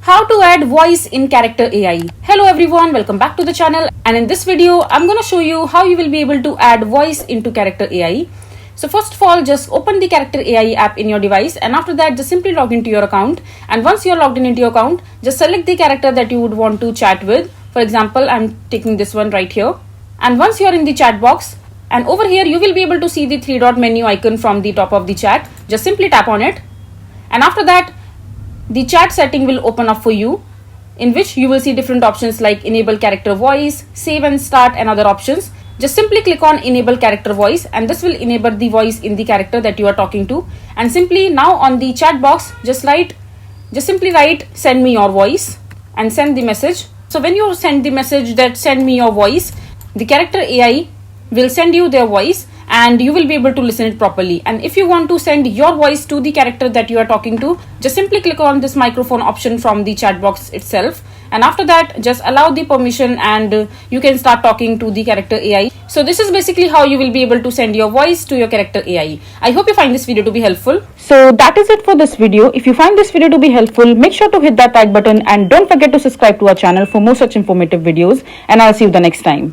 How to add voice in Character AI. Hello everyone, welcome back to the channel, and in this video I'm going to show you how you will be able to add voice into Character AI. So first of all, just open the Character AI app in your device, and after that just simply log into your account. And once you're logged in into your account, just select the character that you would want to chat with. For example, I'm taking this one right here. And once you're in the chat box, and over here you will be able to see the three dot menu icon from the top of the chat. Just simply tap on it, and after that the chat setting will open up for you, in which you will see different options like enable character voice, save and start, and other options. Just simply click on enable character voice, and this will enable the voice in the character that you are talking to. And simply now on the chat box, just simply write send me your voice and send the message. So when you send the message that send me your voice, the Character AI will send you their voice and you will be able to listen it properly. And if you want to send your voice to the character that you are talking to, just simply click on this microphone option from the chat box itself, and after that just allow the permission, and you can start talking to the Character AI. So this is basically how you will be able to send your voice to your Character AI. I hope you find this video to be helpful. So that is it for this video. If you find this video to be helpful, make sure to hit that like button and don't forget to subscribe to our channel for more such informative videos, and I'll see you the next time.